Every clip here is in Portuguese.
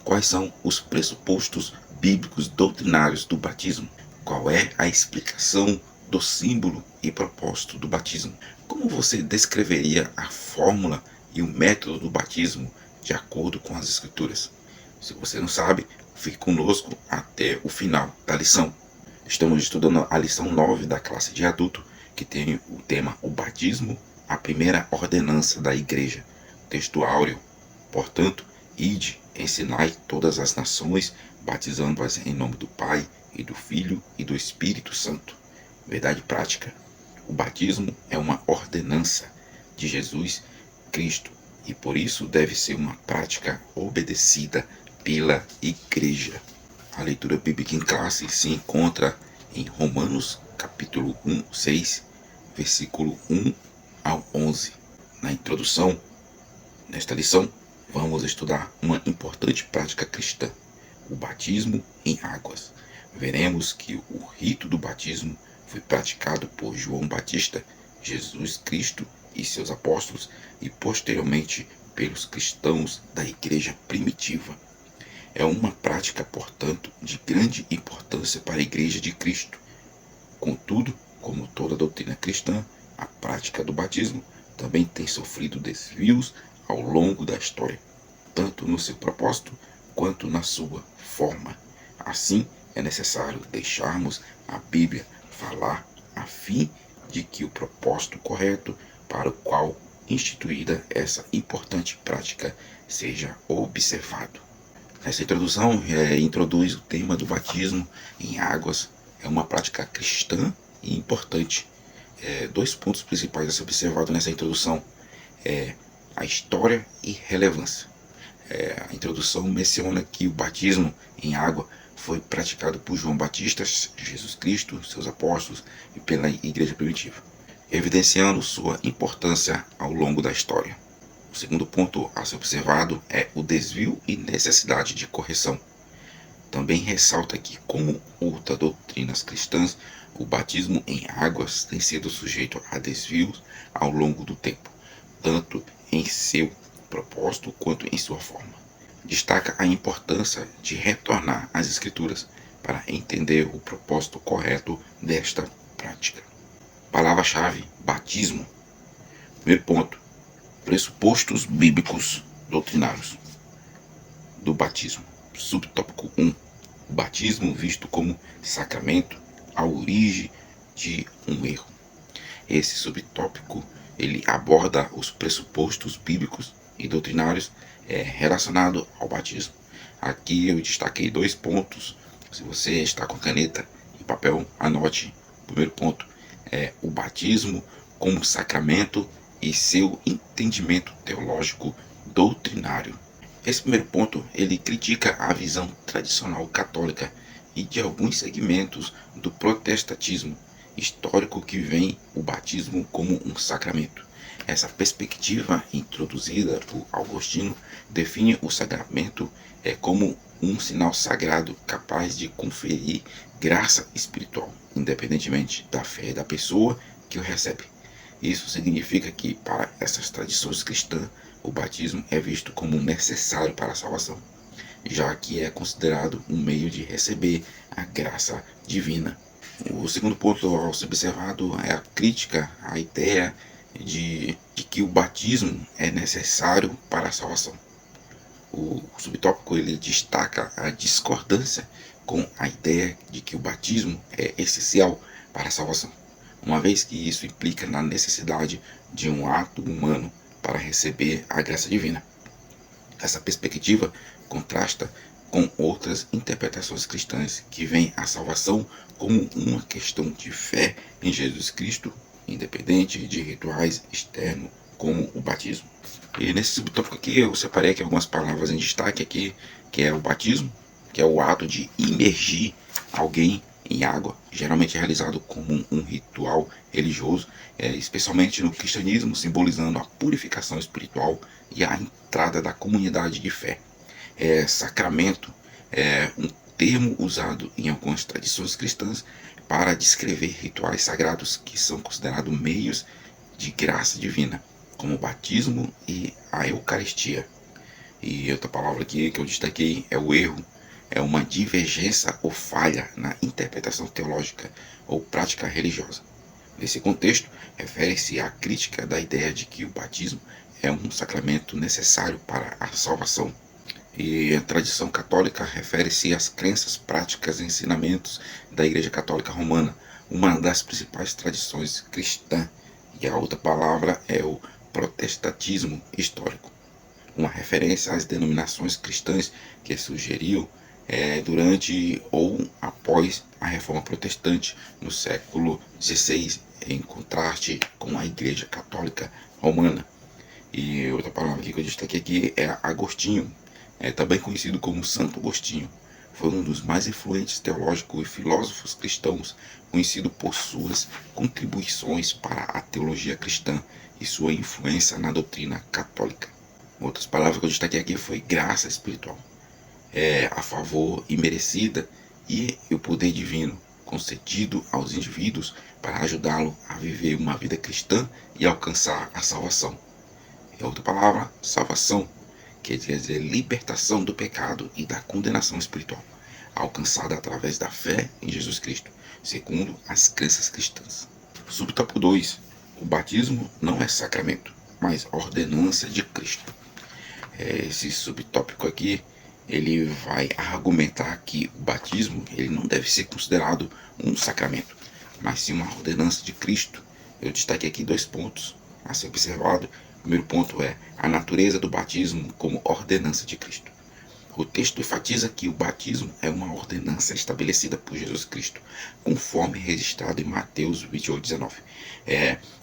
Quais são os pressupostos bíblicos doutrinários do batismo? Qual é a explicação do símbolo e propósito do batismo? Como você descreveria a fórmula e o método do batismo de acordo com as Escrituras? Se você não sabe, fique conosco até o final da lição. Estamos estudando a lição 9 da classe de adulto, que tem o tema O Batismo, a primeira ordenança da igreja. Texto áureo. Portanto, ide, ensinai todas as nações, batizando-as em nome do Pai, e do Filho, e do Espírito Santo. Verdade prática. O batismo é uma ordenança de Jesus Cristo, e por isso deve ser uma prática obedecida pela igreja. A leitura bíblica em classe se encontra em Romanos, capítulo 6, versículo 1 ao 11. Na introdução, nesta lição, vamos estudar uma importante prática cristã, o batismo em águas. Veremos que o rito do batismo foi praticado por João Batista, Jesus Cristo e seus apóstolos, e posteriormente pelos cristãos da igreja primitiva. É uma prática, portanto, de grande importância para a Igreja de Cristo. Contudo, como toda doutrina cristã, a prática do batismo também tem sofrido desvios ao longo da história, tanto no seu propósito quanto na sua forma. Assim, é necessário deixarmos a Bíblia falar a fim de que o propósito correto para o qual instituída essa importante prática seja observado. Essa introdução introduz o tema do batismo em águas. É uma prática cristã e importante. Dois pontos principais a ser observado nessa introdução é a história e relevância. A introdução menciona que o batismo em água foi praticado por João Batista, Jesus Cristo, seus apóstolos e pela igreja primitiva, evidenciando sua importância ao longo da história. O segundo ponto a ser observado é o desvio e necessidade de correção. Também ressalta que, como outras doutrinas cristãs, o batismo em águas tem sido sujeito a desvios ao longo do tempo, tanto em seu propósito quanto em sua forma. Destaca a importância de retornar às Escrituras para entender o propósito correto desta prática. Palavra-chave: batismo. Primeiro ponto: pressupostos bíblicos doutrinários do batismo. Subtópico 1. O batismo visto como sacramento, a origem de um erro. Esse subtópico ele aborda os pressupostos bíblicos e doutrinários relacionados ao batismo. Aqui eu destaquei 2 pontos. Se você está com caneta e papel, anote. O primeiro ponto é o batismo como sacramento e seu entendimento teológico doutrinário. Esse primeiro ponto ele critica a visão tradicional católica e de alguns segmentos do protestantismo histórico que vê o batismo como um sacramento. Essa perspectiva introduzida por Agostinho define o sacramento como um sinal sagrado capaz de conferir graça espiritual, independentemente da fé da pessoa que o recebe. Isso significa que, para essas tradições cristãs, o batismo é visto como necessário para a salvação, já que é considerado um meio de receber a graça divina. O segundo ponto a ser observado é a crítica à ideia de que o batismo é necessário para a salvação. O subtópico ele destaca a discordância com a ideia de que o batismo é essencial para a salvação, uma vez que isso implica na necessidade de um ato humano para receber a graça divina. Essa perspectiva contrasta com outras interpretações cristãs que veem a salvação como uma questão de fé em Jesus Cristo, independente de rituais externos como o batismo. E nesse subtópico aqui eu separei aqui algumas palavras em destaque aqui, que é o batismo, que é o ato de imergir alguém em água, geralmente realizado como um ritual religioso, especialmente no cristianismo, simbolizando a purificação espiritual e a entrada da comunidade de fé. Sacramento é um termo usado em algumas tradições cristãs para descrever rituais sagrados que são considerados meios de graça divina, como o batismo e a Eucaristia. E outra palavra aqui que eu destaquei é o erro. É uma divergência ou falha na interpretação teológica ou prática religiosa. Nesse contexto, refere-se à crítica da ideia de que o batismo é um sacramento necessário para a salvação. E a tradição católica refere-se às crenças, práticas e ensinamentos da Igreja Católica Romana, uma das principais tradições cristãs. E a outra palavra é o protestantismo histórico, uma referência às denominações cristãs que surgiriam durante ou após a Reforma Protestante no século XVI, em contraste com a Igreja Católica Romana. E outra palavra que eu destaquei aqui é Agostinho, também conhecido como Santo Agostinho. Foi um dos mais influentes teológicos e filósofos cristãos, conhecido por suas contribuições para a teologia cristã e sua influência na doutrina católica. Outras palavras que eu destaquei aqui foi graça espiritual, a favor imerecida, e o poder divino concedido aos indivíduos para ajudá-lo a viver uma vida cristã e alcançar a salvação. É outra palavra, salvação, quer dizer libertação do pecado e da condenação espiritual, alcançada através da fé em Jesus Cristo, segundo as crenças cristãs. Subtópico 2. O batismo não é sacramento, mas ordenança de Cristo. Esse subtópico aqui, ele vai argumentar que o batismo ele não deve ser considerado um sacramento, mas sim uma ordenança de Cristo. Eu destaquei aqui 2 pontos a ser observado. O primeiro ponto é a natureza do batismo como ordenança de Cristo. O texto enfatiza que o batismo é uma ordenança estabelecida por Jesus Cristo, conforme registrado em Mateus 28:19,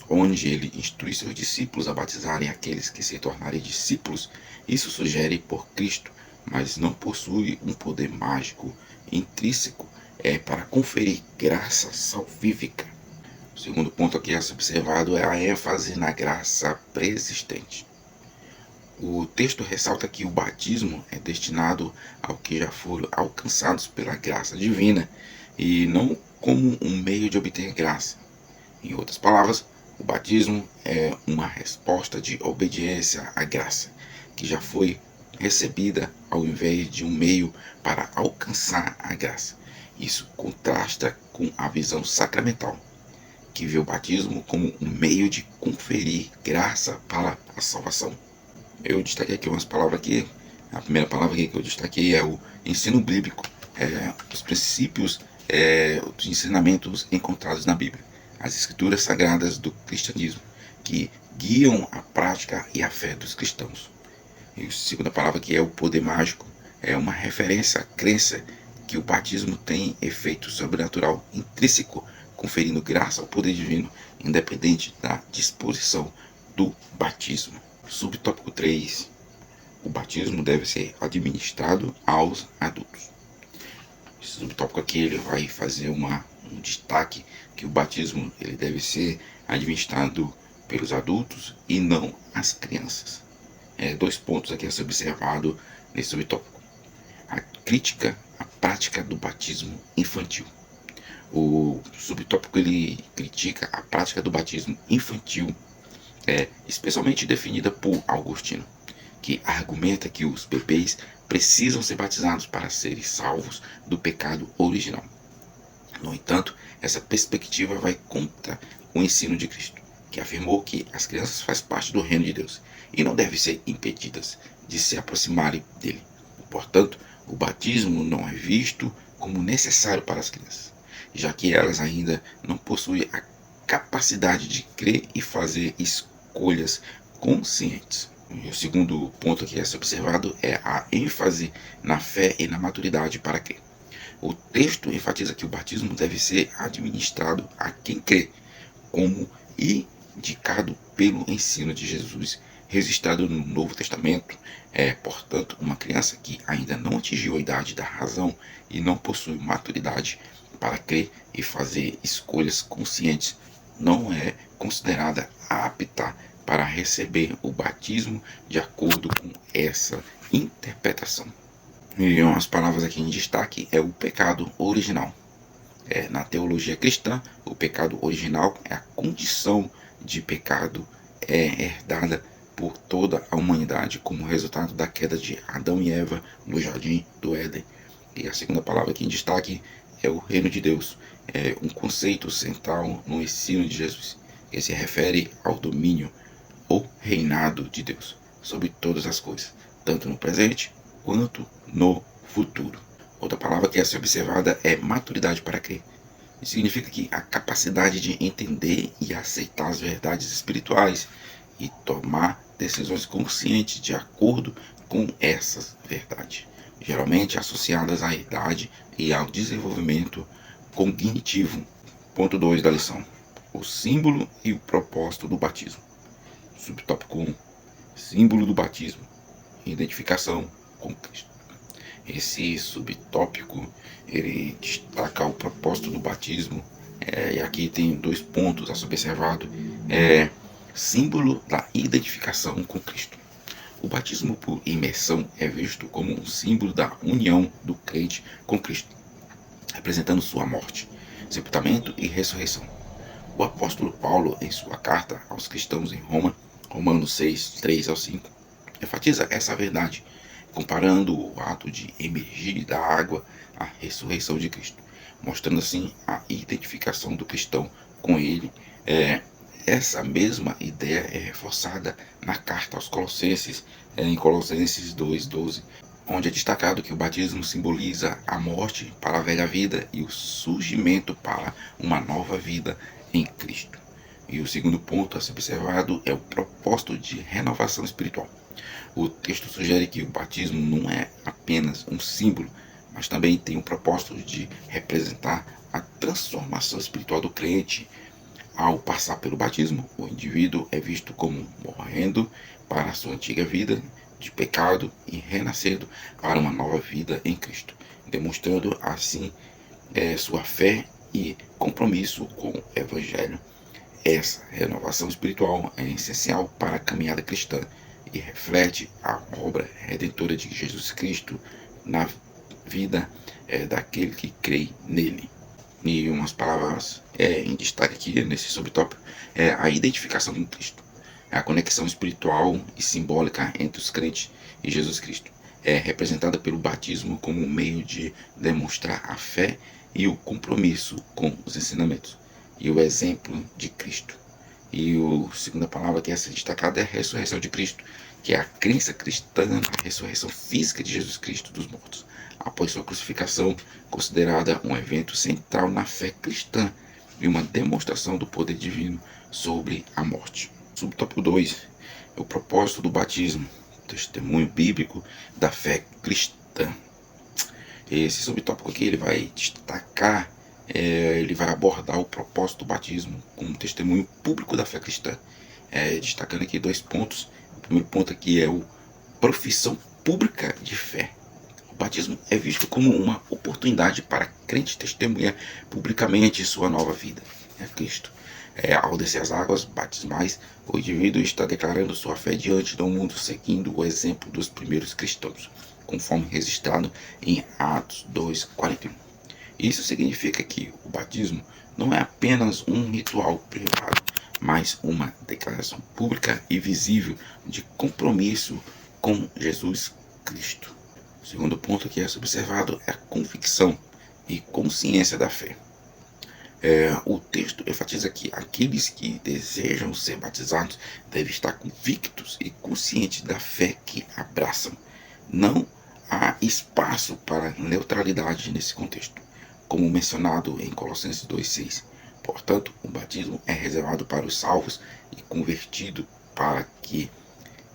onde ele instrui seus discípulos a batizarem aqueles que se tornarem discípulos. Isso sugere por Cristo, mas não possui um poder mágico intrínseco para conferir graça salvífica. O segundo ponto aqui a ser observado é a ênfase na graça preexistente. O texto ressalta que o batismo é destinado ao que já foram alcançados pela graça divina e não como um meio de obter graça. Em outras palavras, o batismo é uma resposta de obediência à graça, que já foi recebida ao invés de um meio para alcançar a graça. Isso contrasta com a visão sacramental, que vê o batismo como um meio de conferir graça para a salvação. Eu destaquei aqui umas palavras aqui. A primeira palavra aqui que eu destaquei é o ensino bíblico, os princípios, os ensinamentos encontrados na Bíblia, as escrituras sagradas do cristianismo, que guiam a prática e a fé dos cristãos. E a segunda palavra aqui é o poder mágico, é uma referência à crença que o batismo tem efeito sobrenatural intrínseco, conferindo graça ao poder divino, independente da disposição do batismo. Subtópico 3. O batismo deve ser administrado aos adultos. Esse subtópico aqui ele vai fazer um destaque que o batismo ele deve ser administrado pelos adultos e não as crianças. 2 pontos aqui a ser observado nesse subtópico. A crítica à prática do batismo infantil. O subtópico ele critica a prática do batismo infantil, especialmente definida por Agostinho, que argumenta que os bebês precisam ser batizados para serem salvos do pecado original. No entanto, essa perspectiva vai contra o ensino de Cristo, que afirmou que as crianças fazem parte do reino de Deus e não devem ser impedidas de se aproximarem dele. Portanto, o batismo não é visto como necessário para as crianças, já que elas ainda não possuem a capacidade de crer e fazer escolhas conscientes. E o segundo ponto que é ser observado é a ênfase na fé e na maturidade para crer. O texto enfatiza que o batismo deve ser administrado a quem crê, como indicado pelo ensino de Jesus, registrado no Novo Testamento. Portanto, uma criança que ainda não atingiu a idade da razão e não possui maturidade para crer e fazer escolhas conscientes não é considerada apta para receber o batismo de acordo com essa interpretação. E umas palavras aqui em destaque é o pecado original. Na teologia cristã, o pecado original é a condição de pecado herdada por toda a humanidade como resultado da queda de Adão e Eva no jardim do Éden. E a segunda palavra aqui em destaque é o reino de Deus. É um conceito central no ensino de Jesus, que se refere ao domínio ou reinado de Deus sobre todas as coisas, tanto no presente quanto no futuro. Outra palavra que é a ser observada é maturidade para crer. Isso significa que a capacidade de entender e aceitar as verdades espirituais e tomar decisões conscientes de acordo com essas verdades, geralmente associadas à idade e ao desenvolvimento cognitivo. Ponto 2 da lição: o símbolo e o propósito do batismo. Subtópico 1: símbolo do batismo, identificação com Cristo. Esse subtópico ele destaca o propósito do batismo, e aqui tem 2 pontos a ser observado. Símbolo da identificação com Cristo. O batismo por imersão é visto como um símbolo da união do crente com Cristo, representando sua morte, sepultamento e ressurreição. O apóstolo Paulo, em sua carta aos cristãos em Roma, Romanos 6, 3 ao 5, enfatiza essa verdade, comparando o ato de emergir da água à ressurreição de Cristo, mostrando assim a identificação do cristão com ele. Essa mesma ideia é reforçada na carta aos Colossenses, em Colossenses 2:12, onde é destacado que o batismo simboliza a morte para a velha vida e o surgimento para uma nova vida em Cristo. E o segundo ponto a ser observado é o propósito de renovação espiritual. O texto sugere que o batismo não é apenas um símbolo, mas também tem o propósito de representar a transformação espiritual do crente. Ao passar pelo batismo, o indivíduo é visto como morrendo para a sua antiga vida de pecado e renascendo para uma nova vida em Cristo, demonstrando assim sua fé e compromisso com o Evangelho. Essa renovação espiritual é essencial para a caminhada cristã e reflete a obra redentora de Jesus Cristo na vida daquele que crê nele. E umas palavras em destaque aqui nesse subtópico é a identificação com Cristo, a conexão espiritual e simbólica entre os crentes e Jesus Cristo. É representada pelo batismo como um meio de demonstrar a fé e o compromisso com os ensinamentos e o exemplo de Cristo. E a segunda palavra que é a ser destacada é a ressurreição de Cristo, que é a crença cristã na ressurreição física de Jesus Cristo dos mortos, após sua crucificação, considerada um evento central na fé cristã e uma demonstração do poder divino sobre a morte. Subtópico 2 é o propósito do batismo, testemunho bíblico da fé cristã. Esse subtópico aqui ele vai destacar, ele vai abordar o propósito do batismo como um testemunho público da fé cristã, destacando aqui 2 pontos. O primeiro ponto aqui é o profissão pública de fé. O batismo é visto como uma oportunidade para crente testemunhar publicamente sua nova vida a Cristo. Ao descer as águas batismais, o indivíduo está declarando sua fé diante do mundo, seguindo o exemplo dos primeiros cristãos, conforme registrado em Atos 2:41. Isso significa que o batismo não é apenas um ritual privado, mas uma declaração pública e visível de compromisso com Jesus Cristo. O segundo ponto que é observado é a convicção e consciência da fé. O texto enfatiza que aqueles que desejam ser batizados devem estar convictos e conscientes da fé que abraçam. Não há espaço para neutralidade nesse contexto, como mencionado em Colossenses 2:6. Portanto, o batismo é reservado para os salvos e convertido para que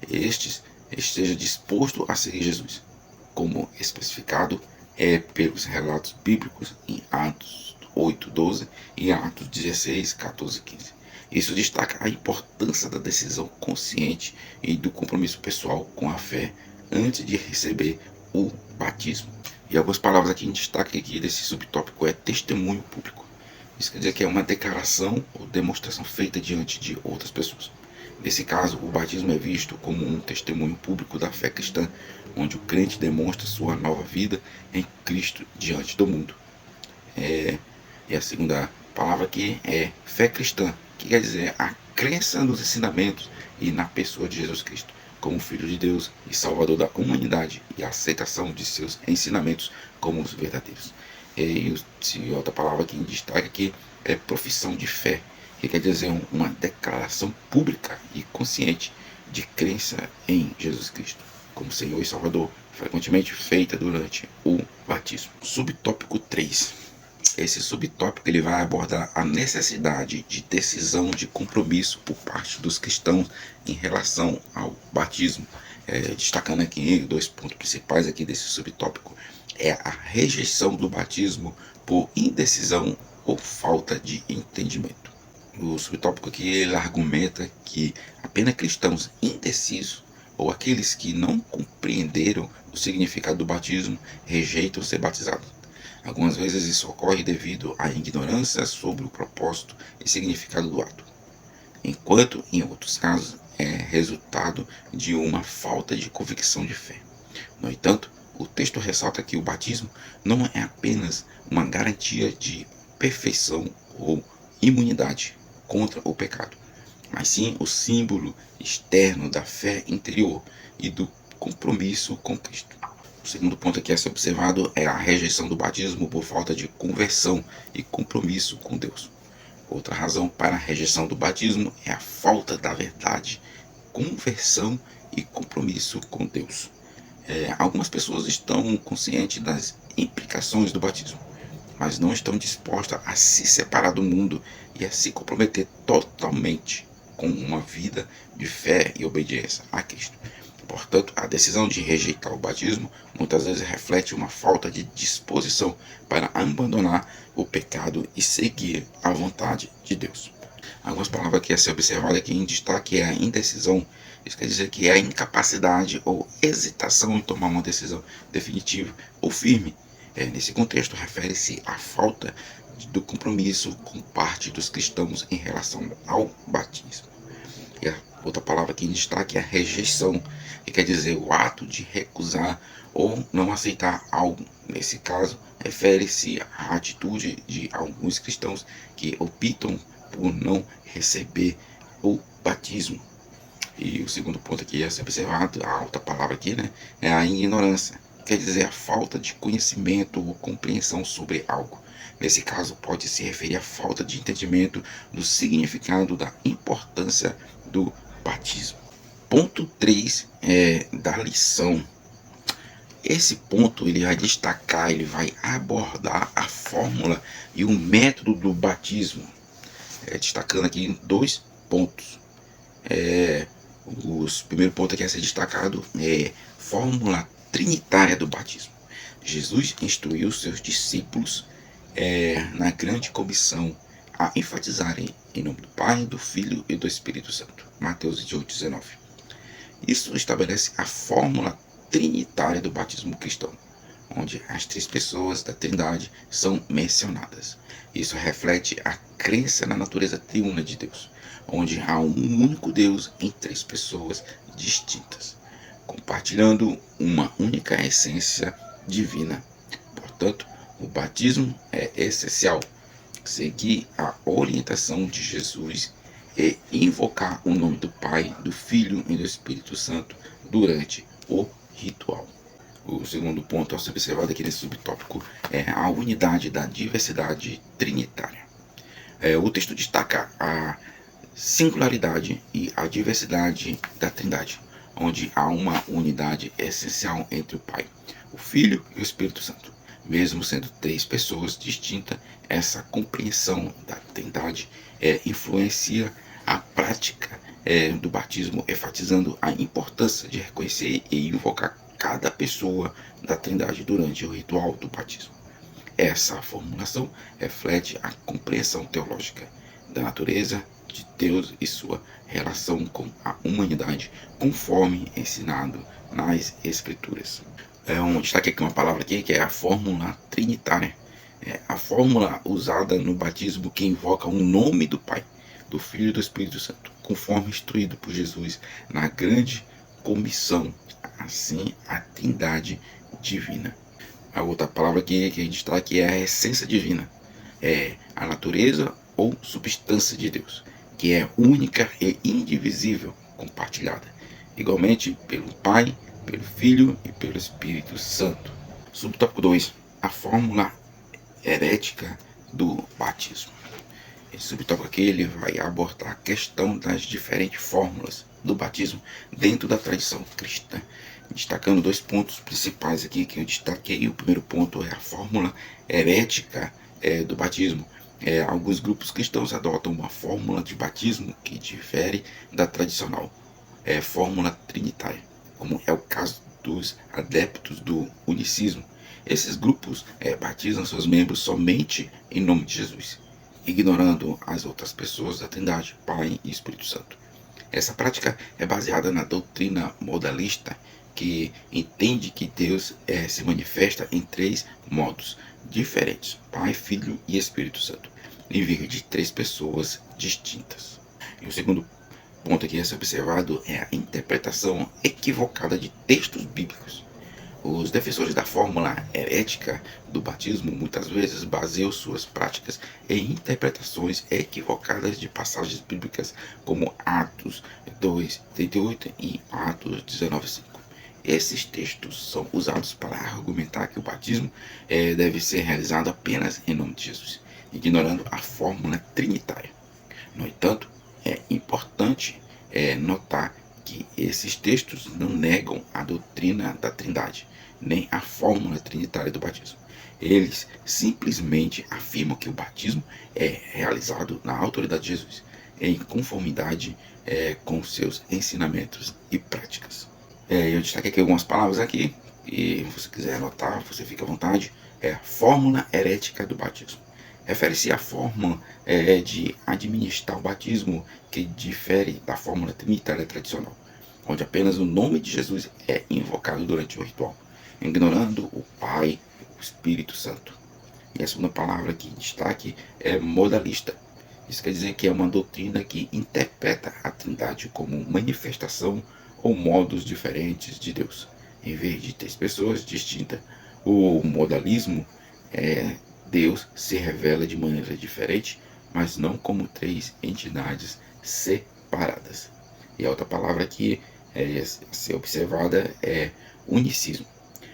estes esteja disposto a seguir Jesus, como especificado pelos relatos bíblicos em Atos 8:12 e Atos 16:14-15. Isso destaca a importância da decisão consciente e do compromisso pessoal com a fé antes de receber o batismo. E algumas palavras aqui em destaque aqui desse subtópico é testemunho público. Isso quer dizer que é uma declaração ou demonstração feita diante de outras pessoas. Nesse caso, o batismo é visto como um testemunho público da fé cristã, onde o crente demonstra sua nova vida em Cristo diante do mundo. E a segunda palavra aqui é fé cristã, que quer dizer a crença nos ensinamentos e na pessoa de Jesus Cristo, como Filho de Deus e Salvador da humanidade, e a aceitação de seus ensinamentos como os verdadeiros. E outra palavra que destaca aqui é profissão de fé, que quer dizer uma declaração pública e consciente de crença em Jesus Cristo como Senhor e Salvador, frequentemente feita durante o batismo. Subtópico 3. Esse subtópico ele vai abordar a necessidade de decisão de compromisso por parte dos cristãos em relação ao batismo. Destacando aqui dois pontos principais aqui desse subtópico, é a rejeição do batismo por indecisão ou falta de entendimento. O subtópico aqui ele argumenta que apenas cristãos indecisos ou aqueles que não compreenderam o significado do batismo rejeitam ser batizados. Algumas vezes isso ocorre devido à ignorância sobre o propósito e significado do ato, enquanto em outros casos é resultado de uma falta de convicção de fé. No entanto, o texto ressalta que o batismo não é apenas uma garantia de perfeição ou imunidade contra o pecado, mas sim o símbolo externo da fé interior e do compromisso com Cristo. O segundo ponto aqui a ser observado é a rejeição do batismo por falta de conversão e compromisso com Deus. Outra razão para a rejeição do batismo é a falta da verdade, conversão e compromisso com Deus. Algumas pessoas estão conscientes das implicações do batismo, mas não estão dispostas a se separar do mundo e a se comprometer totalmente com uma vida de fé e obediência a Cristo. Portanto, a decisão de rejeitar o batismo muitas vezes reflete uma falta de disposição para abandonar o pecado e seguir a vontade de Deus. Algumas palavras que a ser observadas aqui em destaque é a indecisão. Isso quer dizer que é a incapacidade ou hesitação em tomar uma decisão definitiva ou firme. Nesse contexto, refere-se à falta do compromisso com parte dos cristãos em relação ao batismo. E a outra palavra aqui em destaque é a rejeição, que quer dizer o ato de recusar ou não aceitar algo. Nesse caso, refere-se à atitude de alguns cristãos que optam por não receber o batismo. E o segundo ponto aqui a ser observado, a outra palavra aqui, é a ignorância. Quer dizer a falta de conhecimento ou compreensão sobre algo. Nesse caso, pode se referir à falta de entendimento do significado da importância do batismo. Ponto 3 é da lição. Esse ponto ele vai destacar, ele vai abordar a fórmula e o método do batismo. Destacando aqui dois pontos. O primeiro ponto aqui a ser destacado é fórmula trinitária do batismo. Jesus instruiu seus discípulos na grande comissão a enfatizarem em nome do Pai, do Filho e do Espírito Santo. Mateus 18:19. Isso estabelece a fórmula trinitária do batismo cristão, onde as três pessoas da Trindade são mencionadas. Isso reflete a crença na natureza triuna de Deus, onde há um único Deus em três pessoas distintas, compartilhando uma única essência divina. Portanto, o batismo é essencial. Seguir a orientação de Jesus e invocar o nome do Pai, do Filho e do Espírito Santo durante o ritual. O segundo ponto a ser observado aqui nesse subtópico é a unidade da diversidade trinitária. O texto destaca a singularidade e a diversidade da Trindade, onde há uma unidade essencial entre o Pai, o Filho e o Espírito Santo. Mesmo sendo três pessoas distintas, essa compreensão da Trindade influencia a prática do batismo, enfatizando a importância de reconhecer e invocar cada pessoa da Trindade durante o ritual do batismo. Essa formulação reflete a compreensão teológica da natureza de Deus e sua relação com a humanidade, conforme ensinado nas Escrituras. Um destaque aqui uma palavra aqui que é a fórmula trinitária. A fórmula usada no batismo que invoca o nome do Pai, do Filho e do Espírito Santo, conforme instruído por Jesus na grande comissão, assim a Trindade divina. A outra palavra aqui que a gente está aqui é a essência divina, a natureza ou substância de Deus. que é única e indivisível, compartilhada, igualmente pelo Pai, pelo Filho e pelo Espírito Santo. Subtópico 2. A fórmula herética do batismo. Esse subtópico aqui ele vai abordar a questão das diferentes fórmulas do batismo dentro da tradição cristã, destacando dois pontos principais aqui que eu destaquei. O primeiro ponto é a fórmula herética do batismo. Alguns grupos cristãos adotam uma fórmula de batismo que difere da tradicional fórmula trinitária, como é o caso dos adeptos do unicismo. Esses grupos batizam seus membros somente em nome de Jesus, ignorando as outras pessoas da Trindade, Pai e Espírito Santo. Essa prática é baseada na doutrina modalista, que entende que Deus se manifesta em três modos diferentes: Pai, Filho e Espírito Santo, em vez de três pessoas distintas. E o segundo ponto aqui a ser observado é a interpretação equivocada de textos bíblicos. Os defensores da fórmula herética do batismo muitas vezes baseiam suas práticas em interpretações equivocadas de passagens bíblicas como Atos 2:38 e Atos 19:5. Esses textos são usados para argumentar que o batismo deve ser realizado apenas em nome de Jesus, ignorando a fórmula trinitária. No entanto, é importante notar que esses textos não negam a doutrina da Trindade, nem a fórmula trinitária do batismo. Eles simplesmente afirmam que o batismo é realizado na autoridade de Jesus, em conformidade com seus ensinamentos e práticas. Eu destaquei aqui algumas palavras aqui, e se você quiser anotar, você fica à vontade. É a fórmula herética do batismo. Refere-se à forma de administrar o batismo que difere da fórmula trinitária tradicional, onde apenas o nome de Jesus é invocado durante o ritual, ignorando o Pai, o Espírito Santo. E a segunda palavra que destaque é modalista. Isso quer dizer que é uma doutrina que interpreta a Trindade como manifestação ou modos diferentes de Deus, em vez de três pessoas distintas. O modalismo Deus se revela de maneira diferente, mas não como três entidades separadas. E a outra palavra que a ser observada é unicismo.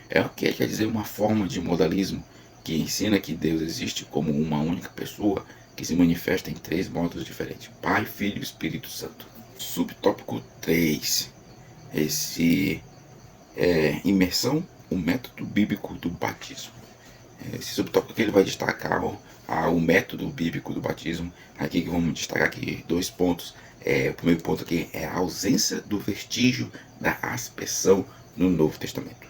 É o que quer dizer uma forma de modalismo que ensina que Deus existe como uma única pessoa que se manifesta em três modos diferentes: Pai, Filho e Espírito Santo. Subtópico 3. Imersão, o método bíblico do batismo. Esse subtópico aqui ele vai destacar o método bíblico do batismo. Aqui que vamos destacar aqui dois pontos. O primeiro ponto aqui é a ausência do vestígio da aspersão no Novo Testamento.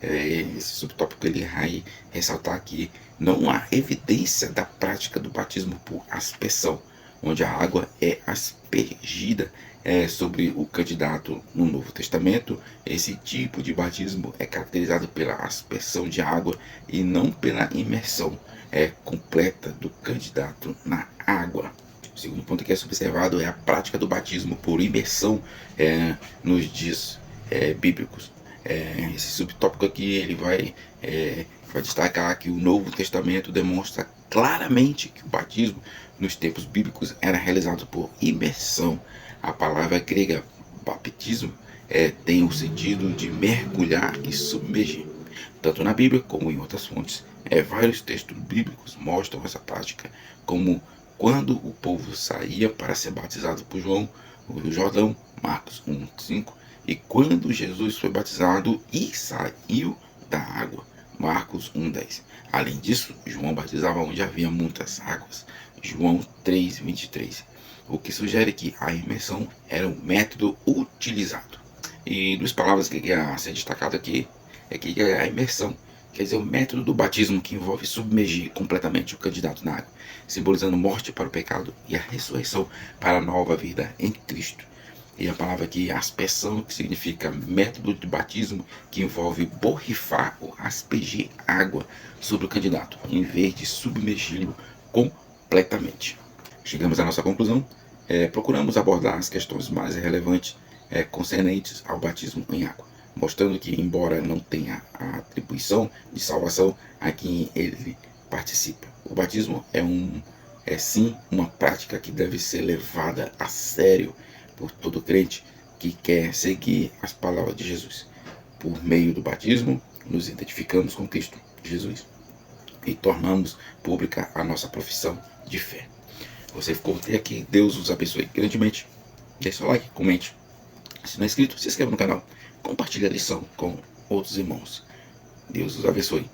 Esse subtópico ele vai ressaltar que não há evidência da prática do batismo por aspersão, onde a água é aspergida sobre o candidato no Novo Testamento. Esse tipo de batismo é caracterizado pela aspersão de água e não pela imersão completa do candidato na água. O segundo ponto que é observado é a prática do batismo por imersão nos dias bíblicos. Esse subtópico aqui ele vai destacar que o Novo Testamento demonstra claramente que o batismo nos tempos bíblicos era realizado por imersão. A palavra grega baptismo tem o sentido de mergulhar e submergir. Tanto na Bíblia como em outras fontes, vários textos bíblicos mostram essa prática, como quando o povo saía para ser batizado por João no Rio Jordão, Marcos 1:5, e quando Jesus foi batizado e saiu da água, Marcos 1:10. Além disso, João batizava onde havia muitas águas, João 3:23, o que sugere que a imersão era o método utilizado. E duas palavras que quer ser destacado aqui é que a imersão quer dizer o método do batismo que envolve submergir completamente o candidato na água, simbolizando morte para o pecado e a ressurreição para a nova vida em Cristo. E a palavra aqui, aspersão, que significa método de batismo que envolve borrifar ou aspergir água sobre o candidato, em vez de submergi-lo completamente. Chegamos à nossa conclusão. Procuramos abordar as questões mais relevantes concernentes ao batismo em água, mostrando que, embora não tenha a atribuição de salvação a quem ele participa, o batismo é é sim uma prática que deve ser levada a sério por todo crente que quer seguir as palavras de Jesus. Por meio do batismo, nos identificamos com Cristo Jesus e tornamos pública a nossa profissão de fé. Você ficou até aqui, Deus os abençoe grandemente. Deixe seu like, comente. Se não é inscrito, se inscreva no canal. Compartilhe a lição com outros irmãos. Deus os abençoe.